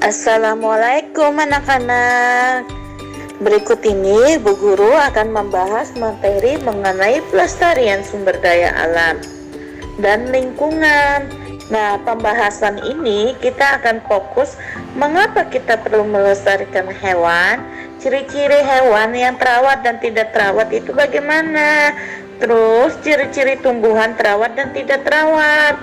Assalamualaikum anak-anak. Berikut ini Bu Guru akan membahas materi mengenai pelestarian sumber daya alam dan lingkungan. Nah, pembahasan ini kita akan fokus mengapa kita perlu melestarikan hewan, ciri-ciri hewan yang terawat dan tidak terawat itu bagaimana, terus ciri-ciri tumbuhan terawat dan tidak terawat.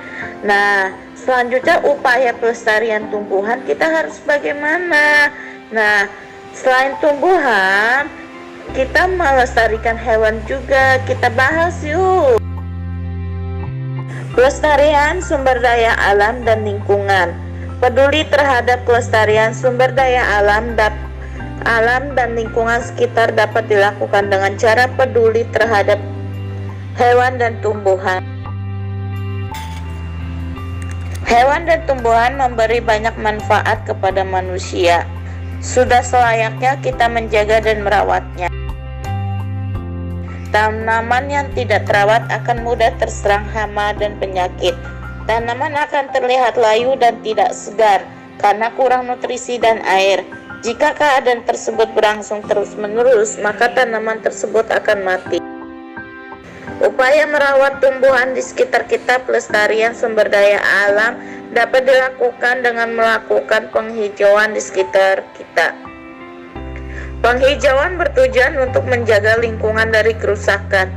Nah, selanjutnya upaya pelestarian tumbuhan kita harus bagaimana. Nah, selain tumbuhan, kita melestarikan hewan juga. Kita bahas yuk. Pelestarian sumber daya alam dan lingkungan. Peduli terhadap pelestarian sumber daya alam dan lingkungan sekitar dapat dilakukan dengan cara peduli terhadap hewan dan tumbuhan. Hewan dan tumbuhan memberi banyak manfaat kepada manusia. Sudah selayaknya kita menjaga dan merawatnya. Tanaman yang tidak terawat akan mudah terserang hama dan penyakit. Tanaman akan terlihat layu dan tidak segar karena kurang nutrisi dan air. Jika keadaan tersebut berlangsung terus-menerus, maka tanaman tersebut akan mati. Upaya merawat tumbuhan di sekitar kita. Pelestarian sumber daya alam dapat dilakukan dengan melakukan penghijauan di sekitar kita. Penghijauan bertujuan untuk menjaga lingkungan dari kerusakan.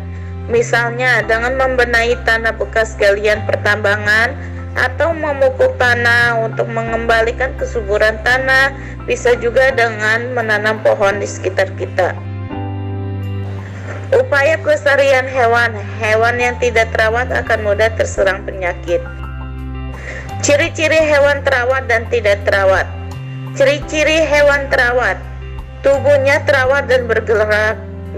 Misalnya dengan membenahi tanah bekas galian pertambangan atau memupuk tanah untuk mengembalikan kesuburan tanah. Bisa juga dengan menanam pohon di sekitar kita. Upaya pelestarian hewan. Hewan yang tidak terawat akan mudah terserang penyakit. Ciri-ciri hewan terawat dan tidak terawat. Ciri-ciri hewan terawat: tubuhnya terawat dan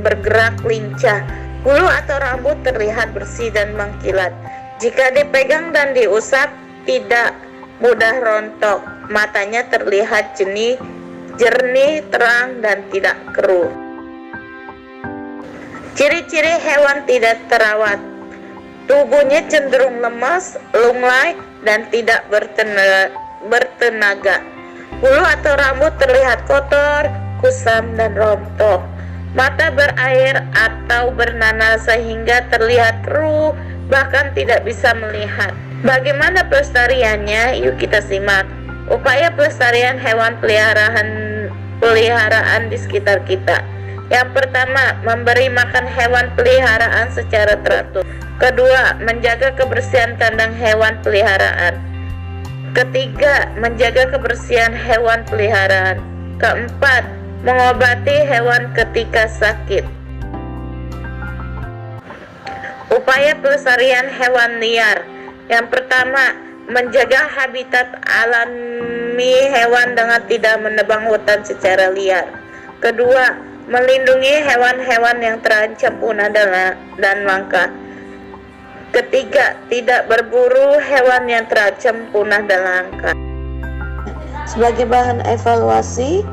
bergerak lincah. Bulu atau rambut terlihat bersih dan mengkilat. Jika dipegang dan diusap, tidak mudah rontok. Matanya terlihat jernih, terang, dan tidak keruh. Ciri-ciri hewan tidak terawat: tubuhnya cenderung lemas, lunglai, dan tidak bertenaga. Bulu atau rambut terlihat kotor, kusam, dan rontok. Mata berair atau bernanah sehingga terlihat keruh, bahkan tidak bisa melihat. Bagaimana pelestariannya? Yuk kita simak. Upaya pelestarian hewan peliharaan di sekitar kita. Yang pertama, memberi makan hewan peliharaan secara teratur. Kedua, menjaga kebersihan kandang hewan peliharaan. Ketiga, menjaga kebersihan hewan peliharaan. Keempat, mengobati hewan ketika sakit. Upaya pelestarian hewan liar. Yang pertama, menjaga habitat alami hewan dengan tidak menebang hutan secara liar. Kedua, melindungi hewan-hewan yang terancam punah dan langka. Ketiga, tidak berburu hewan yang terancam punah dan langka. Sebagai bahan evaluasi,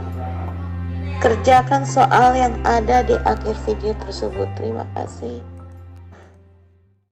kerjakan soal yang ada di akhir video tersebut. Terima kasih.